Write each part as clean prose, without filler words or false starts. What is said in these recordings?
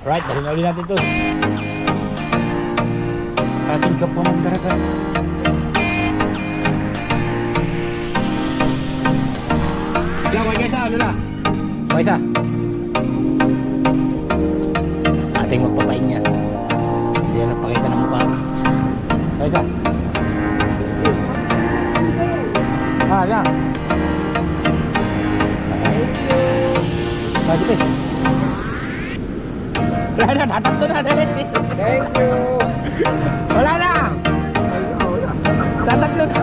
Right, dali na ulit natin to. Ating kapamandaragan. Lang, may kaysa, ano na? Kaysa. Ating magpapain yan. Hindi yan nagpakita ng mukha. Kaysa. Lang. Thank you. Wala na, tatatlo na. Thank you. Wala na. Tatatlo na.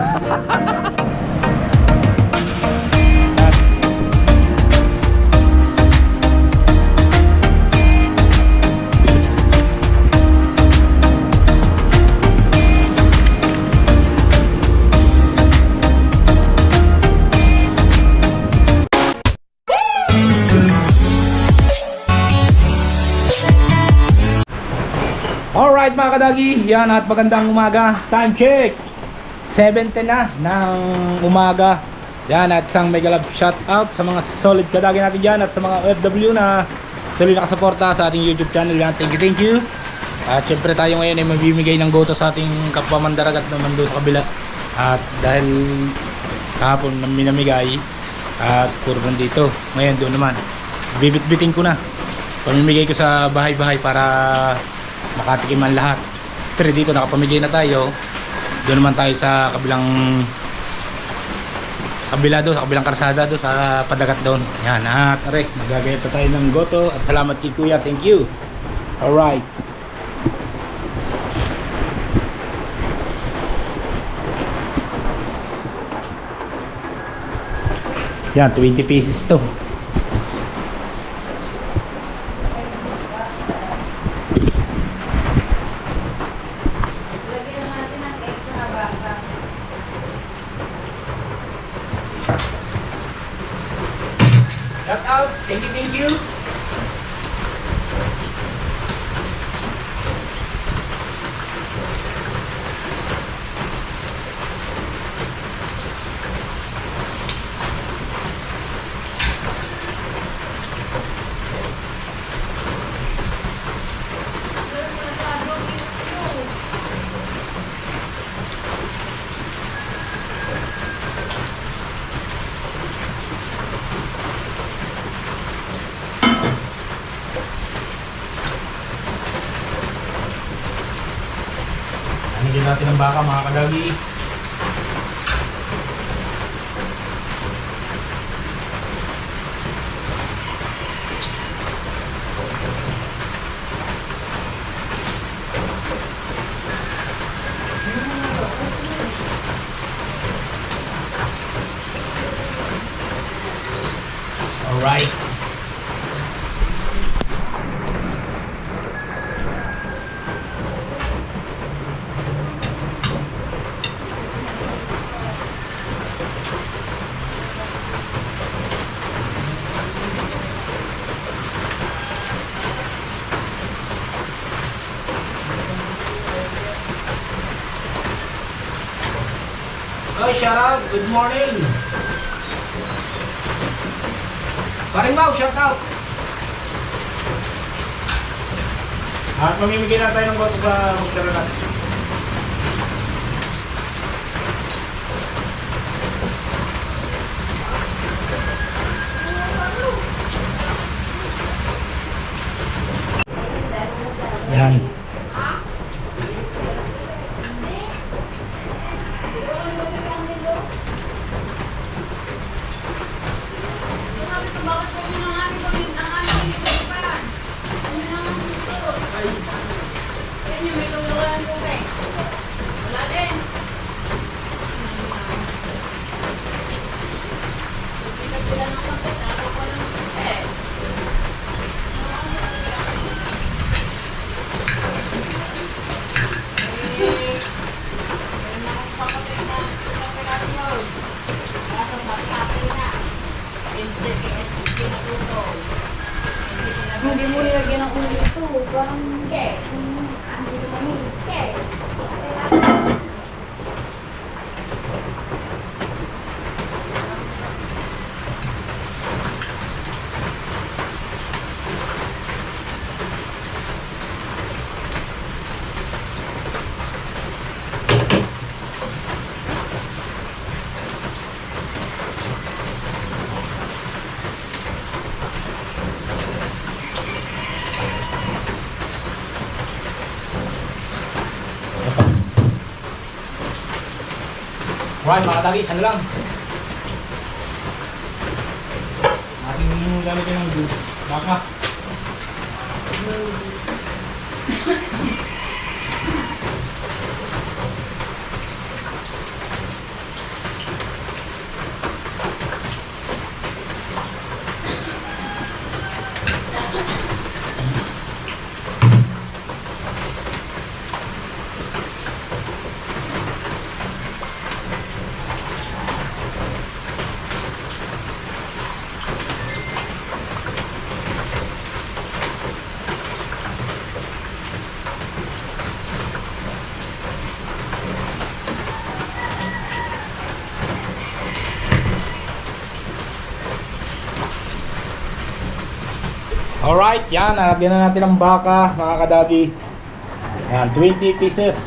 Alright mga kadagi, yan at magandang umaga. Time check 7:10 na ng umaga. Yan at isang mega love shout out sa mga solid kadagi natin dyan at sa mga OFW na tuloy nakasuporta sa ating YouTube channel. Yan, thank you. At syempre tayo ngayon ay magbibigay ng goto sa ating kapwa mandaragat naman doon sa kabila. At dahil kahapon na minamigay at puro nandito, ngayon doon naman bibit-bitin ko na, pamimigay ko sa bahay-bahay para makatikiman lahat. Pero dito nakapamigay na tayo. Doon naman tayo sa kabilang sa kabilang karsada doon sa padagat doon. Yan, at are, magagayat na tayo ng goto. At salamat kay Kuya, thank you. Alright. Yan, 20 pieces to. Shout out, thank you. Nandiyan natin ang baka mga kadagi. Alright. Hi, shout out. Good morning. Paring Mau, shout out. At mamimigay na tayo ng goto sa magdaragat. Yan. Hindi mo nilagyan ng ulo ito. Parang cake. Hindi naman cake. Right, mga kadagi, isa na lang. Ating lalagyan ng baka. Alright, yan. Nalagyan na natin ng baka, mga kadagi. Yan, 20 pieces.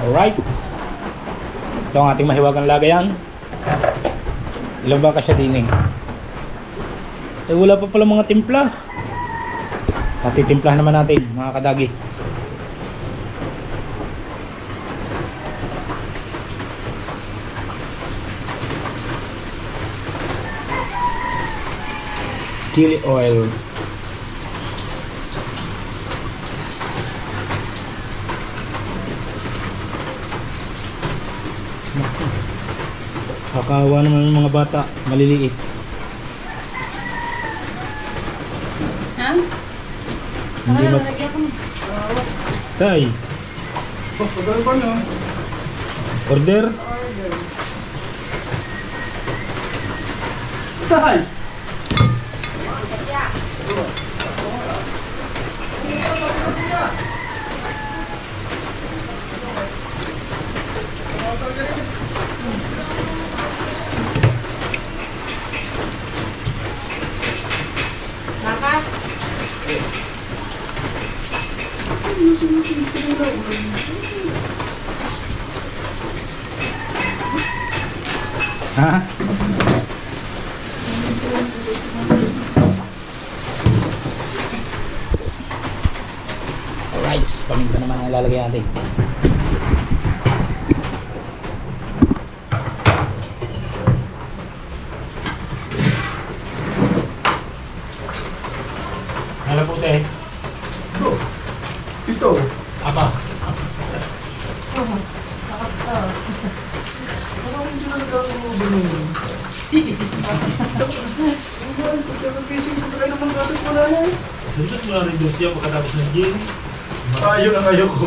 Alright. Ito ang ating mahiwagang lagayan. Ilang baka siya din eh. Wala pa pala mga timpla. Matitimplahan naman natin, mga kadagi. Chili oil. Kakawa naman ng mga bata, maliliit. Ha? Hindi mat... Tay. Order? Tay! Bakas? Ha? Alright, paminta naman ang ilalagay natin. Ano po te? Ito. Apa? Parang hindi na nagkakaroon. Pagkakising ko tayo naman gatas mo na yan. Sundot mo lang rin doon siya pagkatapos ng gym. Yun ang ayoko.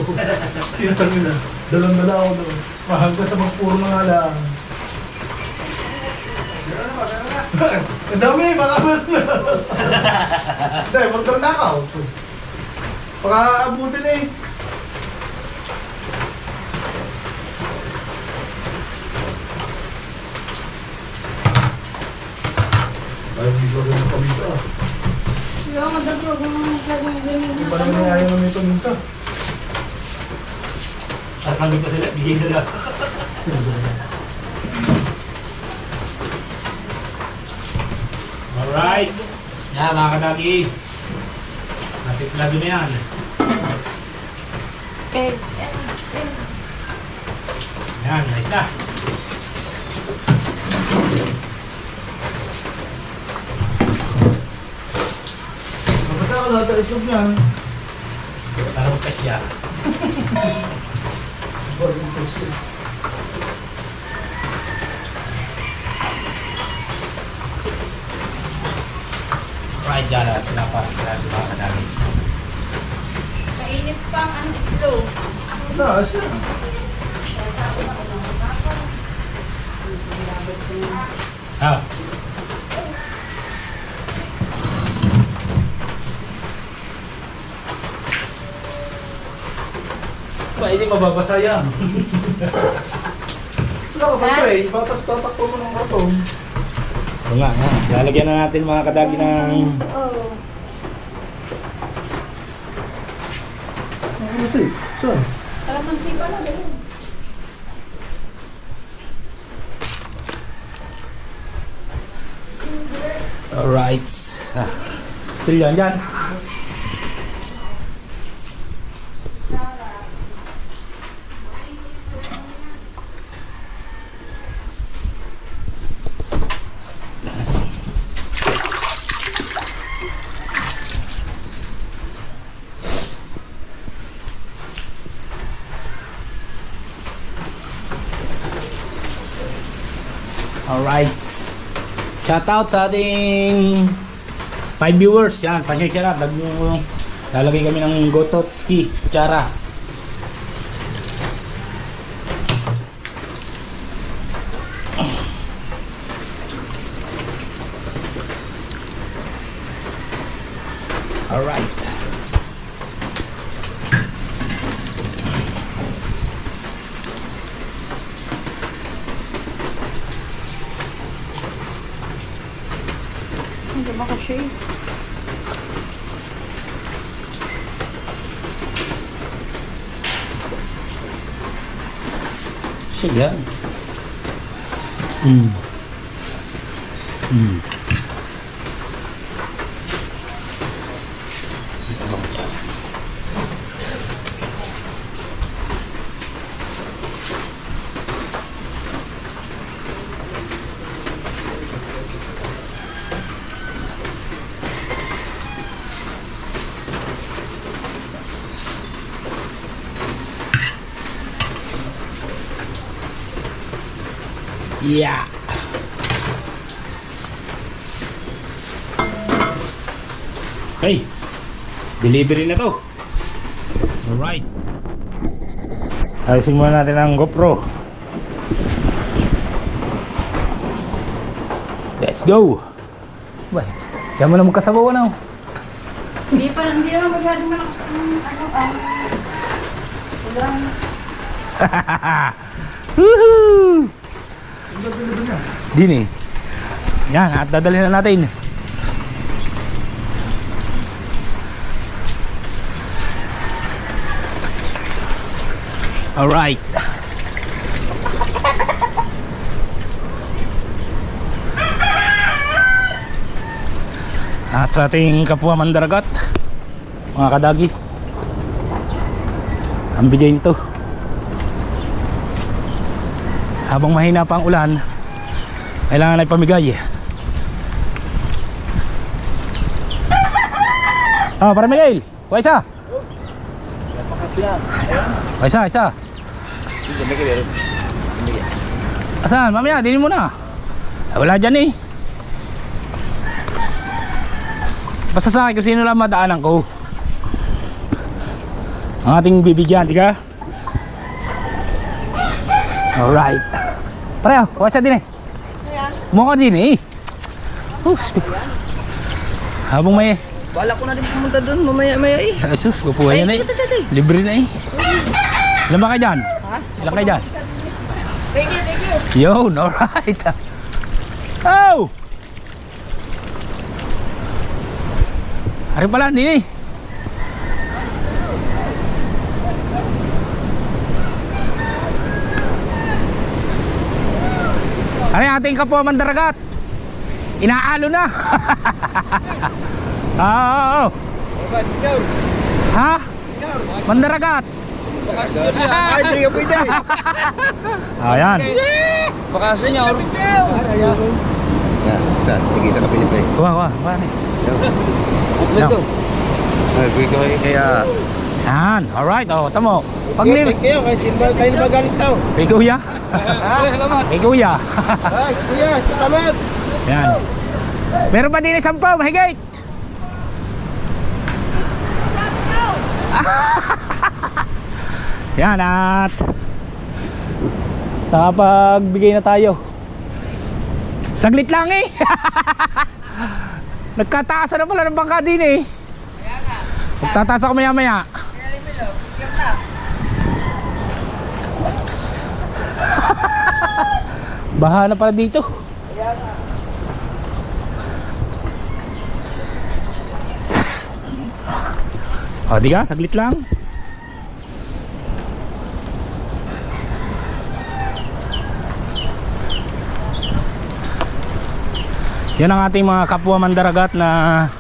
Tinatang nila. Dalang-dala ako doon. Mahangga sa magpuro ng alang. Ang dami, baka mo na. Dahil, huwag kang nakaw. Baka abutin eh. Ay, hindi ko rin nakamita. Kaya madagdag ang mga ganyan. Hindi pa naman ayaw namin ito minta. At kami pa sila, bigay nila. Alright. Yan, mga kadagi. Natiplado na yan. Okay. Yan, nice na. Kapag ako lahat ang itlog niyan. Para magkasya. Bagong kasi. Right dyan at pinapasarap mga kadagi. Mainit pa ang ano itlog. Taas yan. Ah. Ba, hindi mababasa yan. Wala ka pa tray. Batas tatakpo mo ng karton. Oo nga, nga. Lalagyan na natin mga kadagi ng... Oo. Ano kasi? Saan? Kalamansi pala din. Alright. Ah. Ito yan, yan. Alright. Shoutout sa ating 5 viewers. Yan, pasensya na. Lalagay kami ng Gototski kutsara. Alright. Hindi makashave. Sige. Mm. Mm. Yeah. Hey, delivery na to. Alright. Ayusin muna natin ang GoPro. Let's go. Bay, kaya mo na magkasabaw na. Hindi naman masyadong malakas ang Woohoo! Dini. Yan, at dadalhin na natin. Alright. At sa ating kapwa mandaragat, mga kadagi, ang bigay nito. Habang mahina pa ang ulan, kailangan ay pamigay. Ah, para Miguel, kuha isa. Isa. Asan? Mamaya, dinin mo na. Wala dyan eh. Basta sa akin kung sino lang madaanan ko. Ang ating bibigyan, tiga. Alright. Pareho, kuha siya din eh. Mukha din eh. Habang may... Wala ko na din pumunta doon mamaya-maya eh. Ay sus, kupuha yan eh. Libre na eh. Ilan ba kayo dyan? Ha? Ilan kayo dyan? Thank you. Yun, alright. Oh! Hari pala, hindi eh. Hari ating kapwa mandaragat. Inaalo na. Oo. Ha? Mandaragat. Ay, hindi ka pwede. Ayan. Bakasyon niya. Sige, nakapili pa eh. Kuha. No. Kaya... Yan, alright, oh, tamo. Pag Thank you, kasi kayo na magalit daw. kay kuya. Salamat. Kay kuya. Ay, kuya, salamat. Yan. Meron pa din isang pa, mahigit. Yan at nakapagbigay na tayo. Saglit lang eh. Nagkataas na pala ng bangka din eh. Magtataas ako maya maya. Baha na pala dito. O, di ka? Saglit lang. Yan ang ating mga kapwa mandaragat na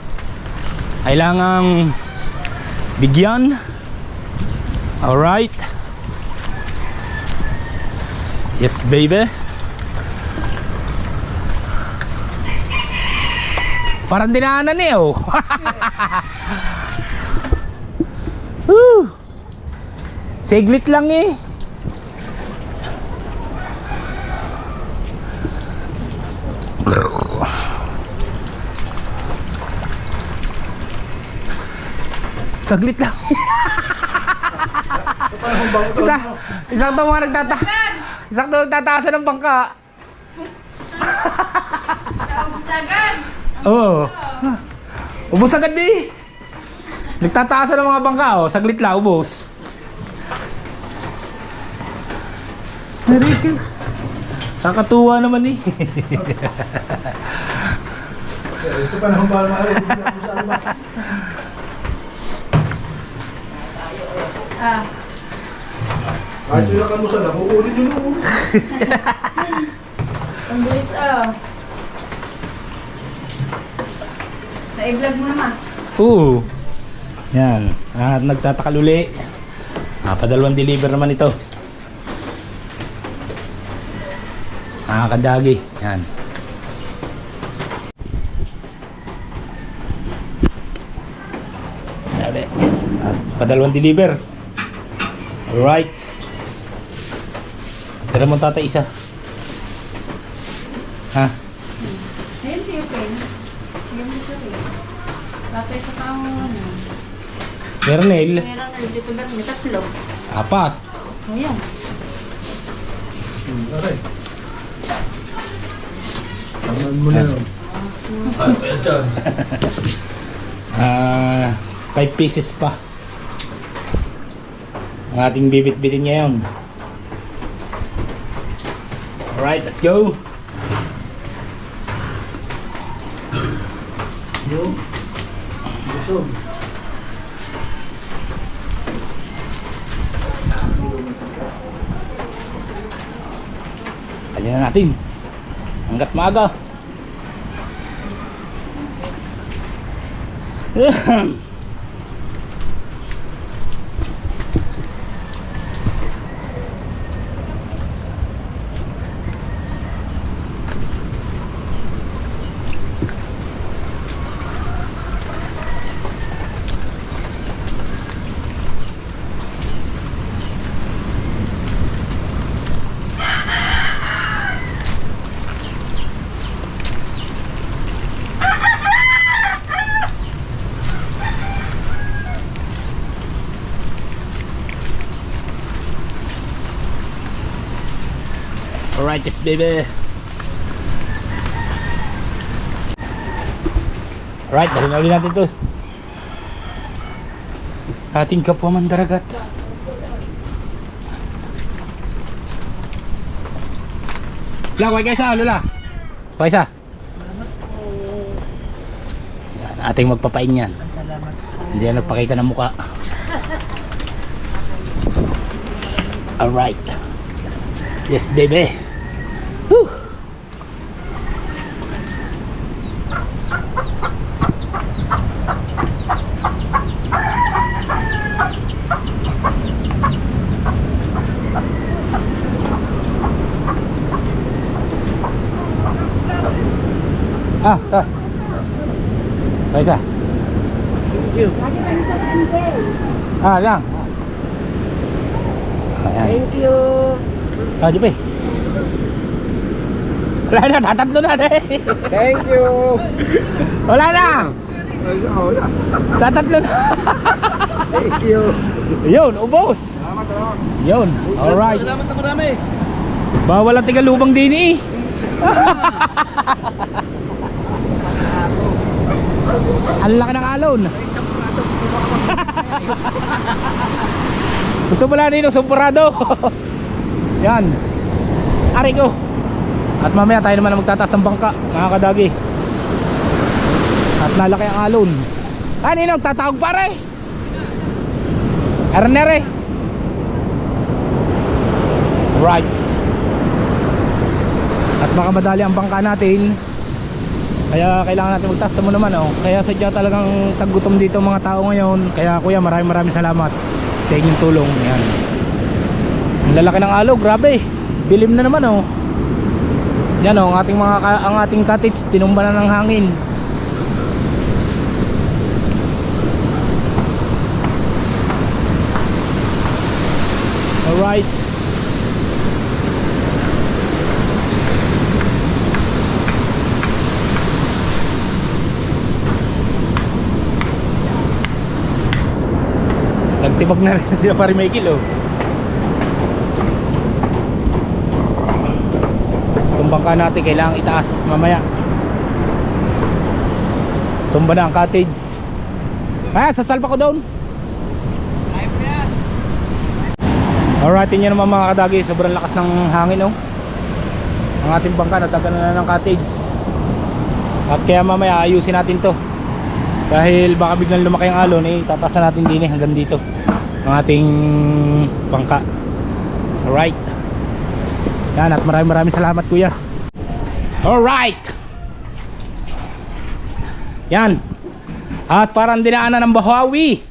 kailangang bigyan. Alright. Yes, baby. Parang dinaanan eh, oh. Siglit lang eh. Saglit lang. Isang to mga isang to nagtataasan ng bangka. Naubos agad. Oo. Ubos agad di. Nagtataasan ng mga bangka, oh. Saglit lang, ubos. Narikil. Kakatuwa naman eh. Sa panahon ba naman? Ah. Kahit yung nakamusa na, uulit yun mo. Ang bilis Na-i-vlog mo naman. Oo. Yan. At nagtatakal uli. Padalawang deliver naman ito. Kadagi. Yan. Sabi. Padalawang deliver. Alright. Tira mo tata isa. Ha? Ayun, si Pen. Ayun, si Pen. Tatay sa tao Kernel. Meron na dito ba? May tatlo. 4. Ayan. Okay. Taman mo na yun. 5 pieces pa. Ang ating bibit-bitin ngayon. Alright, let's go. Yung busog. Kali na natin. Hanggat maaga. Alright, just baby. Alright, dali na ulit natin to. Ating kapwa mandaragat. Lola, kuhay kaisa, Lola. Kuhay isa. Yan, ating magpapain yan. Hindi na nagpakita ng muka. Alright. Yes, baby. Woo! Isa. Lang. Ayan. Thank you. Jepe. Wala na, tatatlo na eh. Thank you. Wala na. Tatatlo na. Thank you. Yun, ubos. Yun, alright. Salamat na marami. Bawal ang tigalubang din eh. Ang laki ng alon. Gusto mo lang nino, sumpurado. Yan. Ari ko. At mamaya tayo naman ang magtataas ng bangka, mga kadagi. At nalaki ang alon. Nino, tatawag pare. Ernere. Right. At baka madali ang bangka natin. Kaya kailangan natin magtaas mo naman oh. Kaya sadya talagang taggutom dito mga tao ngayon. Kaya kuya, maraming salamat sa inyong tulong. Yan. Ang lalaki ng alo, grabe. Dilim na naman oh. Yan oh, ang ating cottage tinumba na ng hangin. Alright. Nagtibag na rin sila pare Michael oh. Itong bangka natin kailangan itaas mamaya. Tumba na ang cottage. Sasalpa ko doon. Alright, yun naman mga kadagi. Sobrang lakas ng hangin oh. Ang ating bangka natagana na ng cottage. At kaya mamaya ayusin natin to. Dahil baka biglang lumaki ang alon tatasan natin din hanggang dito ang ating bangka. Alright. Yan, at maraming salamat kuya. Alright. Yan. At parang dinaanan ng buhawi.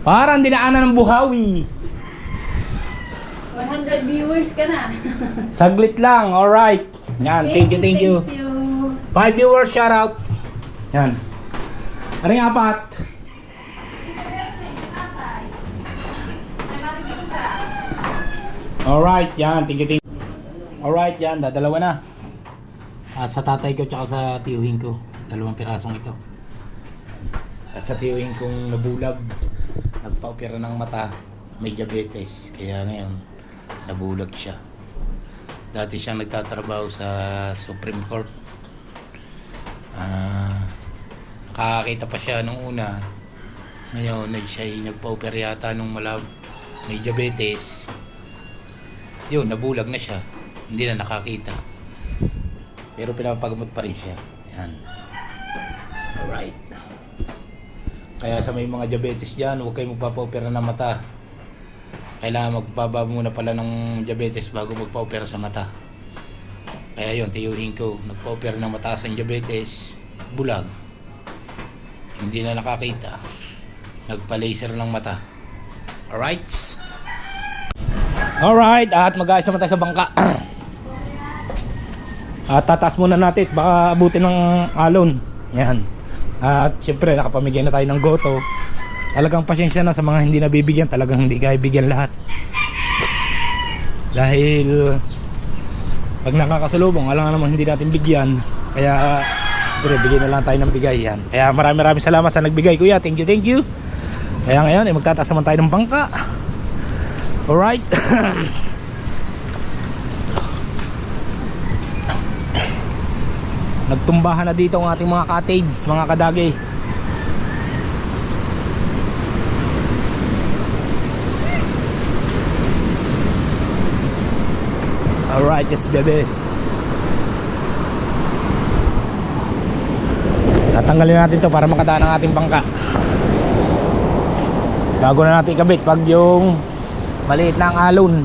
Parang dinaanan ng buhawi. 100 viewers ka na. Saglit lang. Alright. Yan, thank you. 5 viewers, shout out. Yan. Aring apat. Alright, yan, thank you. Alright, yan, dadalawa na. At sa tatay ko tsaka sa tiyuhin ko, 2 pirasong ito. At sa tiyuhin kong nabulag, nagpa-opera ng mata, may diabetes, kaya ngayon nabulag siya. Dati siya nagtatrabaho sa Supreme Court. Nakakita pa siya nung una. Ngayon siya nagpa-opera yata nung may diabetes. Yun, nabulag na siya. Hindi na nakakita. Pero pinapagamot pa rin siya. Yan. Alright. Kaya sa may mga diabetes dyan, huwag kayo magpapa-opera ng mata. Kailangan magbaba muna pala ng diabetes bago magpa-opera sa mata. Kaya yun, tiyuhin ko, nagpa-opera ng mataas ang diabetes, bulag. Hindi na nakakita. Nagpa-laser ng mata. Alright. Alright, at mag-aayos naman tayo sa bangka. At tataas muna natin, baka abutin ng alon. Yan. At syempre nakapamigay na tayo ng goto. Talagang pasensya na sa mga hindi nabibigyan. Talagang hindi kaya bigyan lahat. Dahil pag nakakasalubong, alam nga naman hindi natin bigyan. Kaya pero bigyan na lang tayo ng bigay. Yan. Kaya maraming salamat sa nagbigay kuya. Thank you. Kaya ngayon magtataas naman tayo ng bangka. Alright. Nagtumbahan na dito ang ating mga cottage, mga kadagi. Alright, yes baby. Tatanggalin natin to para makadaan ang ating bangka. Bago na natin ikabit pag yung maliit na ang alon.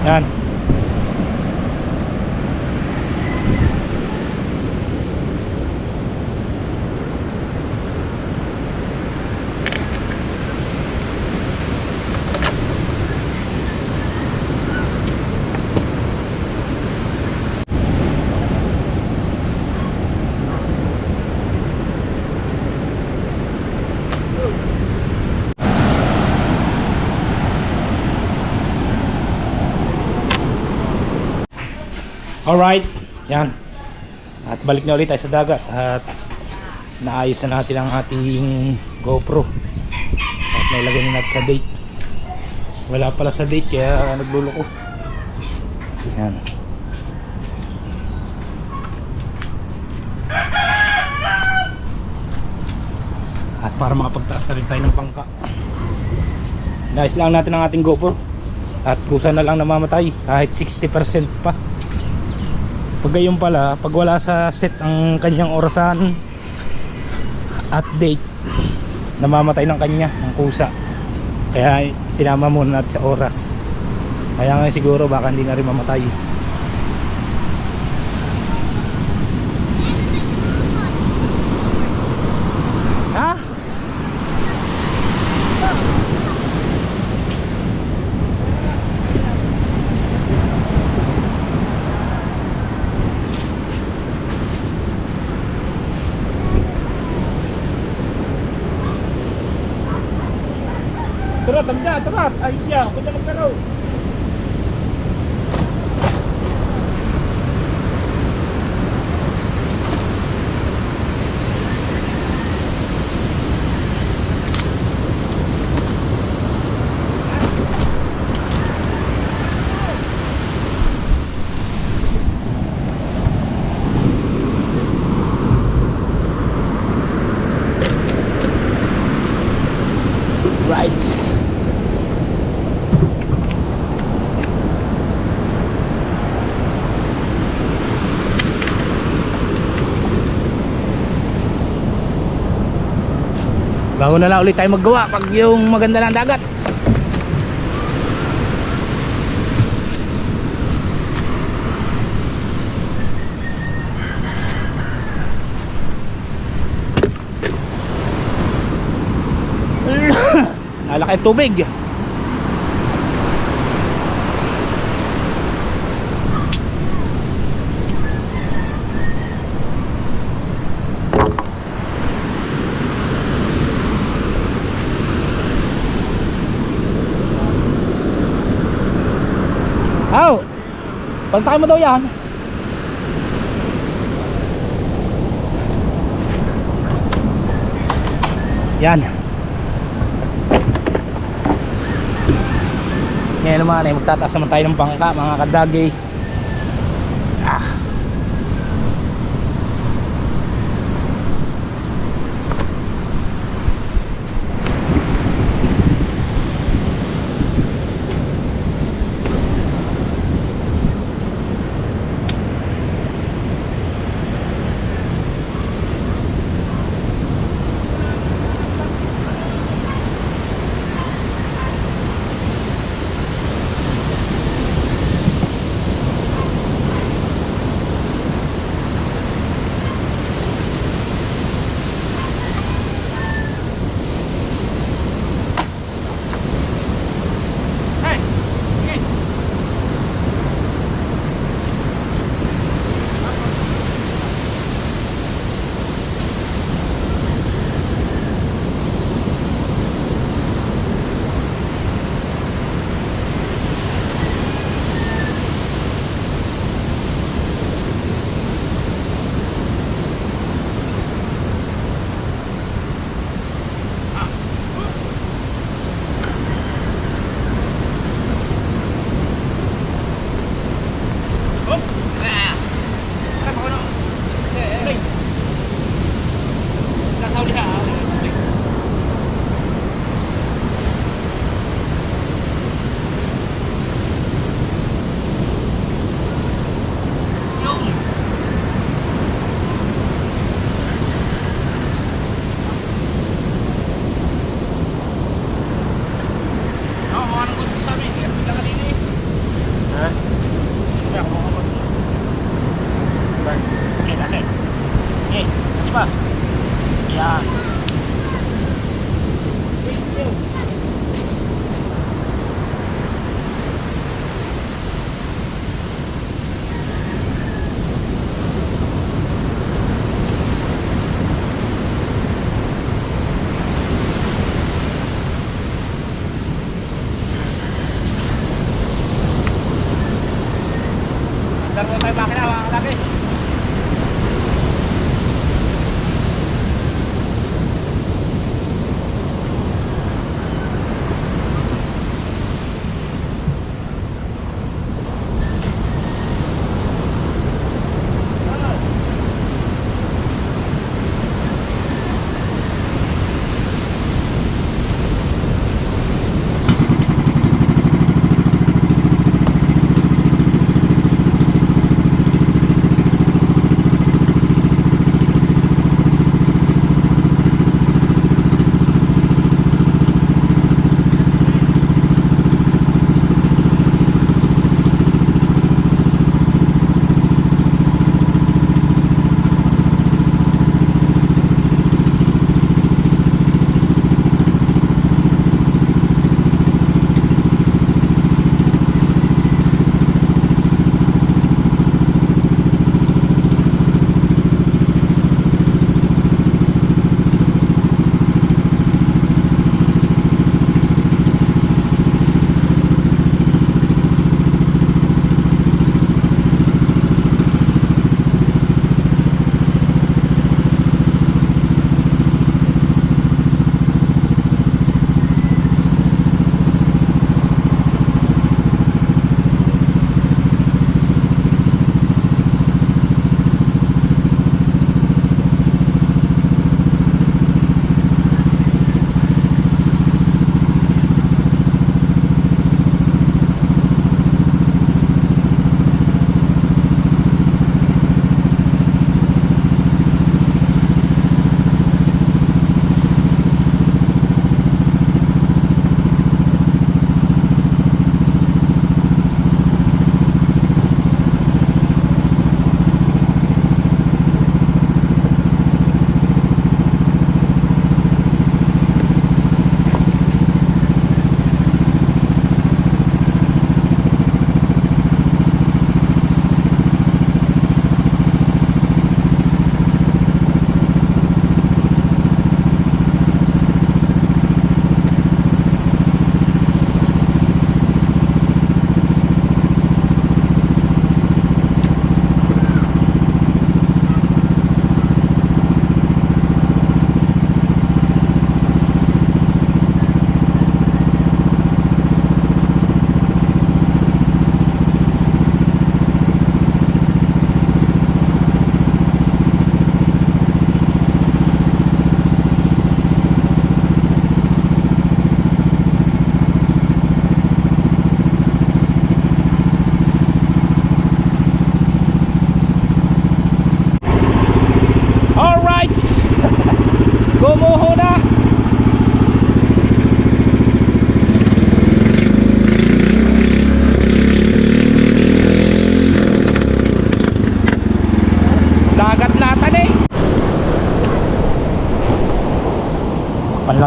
Yan. Alright, yan. At balik na ulit tayo sa dagat. At naayos na natin ang ating GoPro. At nailagay na natin sa date. Wala pala sa date kaya nagluloko. Yan. At para makapagtaas na rin tayo ng bangka, naayos lang natin ang ating GoPro. At kusa na lang namamatay kahit 60% pa. Pag gayon pala, pag wala sa set ang kanyang orasan at date, namamatay ng kanya, ng kusa. Kaya tinama muna natin sa oras. Kaya ngayon siguro baka hindi na rin mamatay. Ha? Turot, tamdyan, turot. Ay siya, ako na magkaraw. Rights. Bago na lang ulit tayo maggawa pag yung maganda ng dagat. Nalaki ang tubig. Aw, pantay mo daw yan. Yan. Ngayon naman ay magtataas naman tayo ng bangka mga kadagi.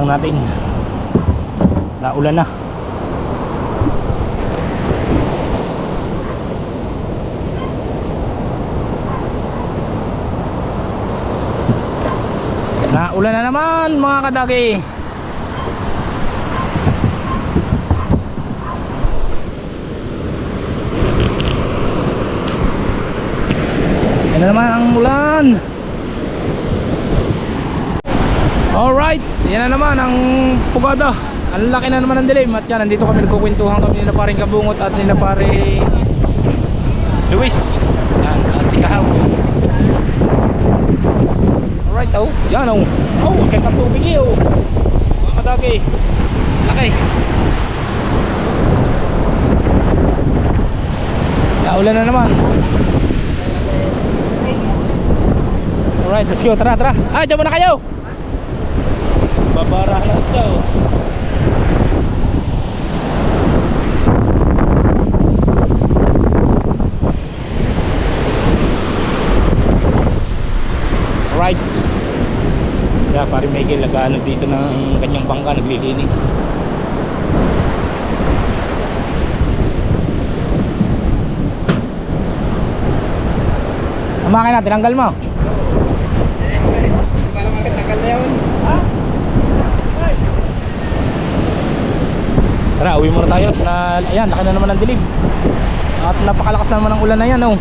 lang natin. Naulan na. Naulan na naman mga kadagi. Yan na naman ang ulan. Alright, yan na naman ang pugada. Ang laki na naman ng dilim. At yan, nandito kami nagkukwentuhan kami na paring Kabungot at na paring Luis. Yan, at si Kahaw. Alright, oh, yan oh. Oh, kahit ang tubig oh. Mga kadagi. Laki. Naulan na naman. Alright, let's go, tara, tara. Ah, dyan muna kayo. Babara ng isda oh. Alright. Kaya pare Miguel nag-ano dito ng kanyang bangka, naglilinis. Ang makina, tinanggal mo? Para makatagal na yun. Tara, uwi muna tayo na, ayan, laki na naman ng dilim. At napakalakas na naman ng ulan na yan oh.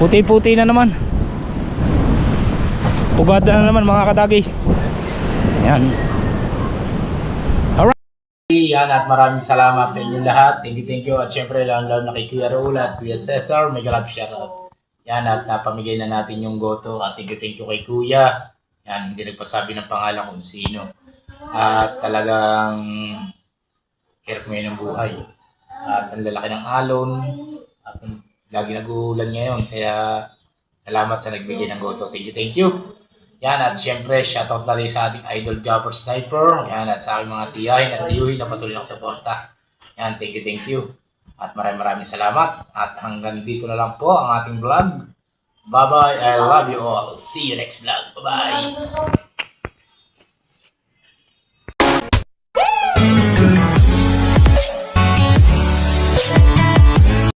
Puti-puti na naman. Pugada na naman mga kadagi. Ayan. Alright. Yan, at maraming salamat sa inyong lahat. Thank you. At syempre lalo na kay Kuya Raul at Kuya Cesar. Mega love shoutout. Yan, at napamigay na natin yung goto. At thank you kay Kuya. Yan, hindi nagpasabi ng pangalan kung sino. At talagang hirap ngayon ng buhay. At ang lalaki ng alon. At lagi nag-uulan ngayon. Kaya salamat sa nagbigay ng goto. Thank you. Yan, at syempre shoutout na rin sa ating idol Gopher Sniper. Yan, at sa aking mga tiyahin at tiyuhin na patuloy ng suporta. Yan, thank you. At maraming salamat. At hanggang dito na lang po ang ating vlog. Bye bye, I love you all. See you next vlog. Bye bye.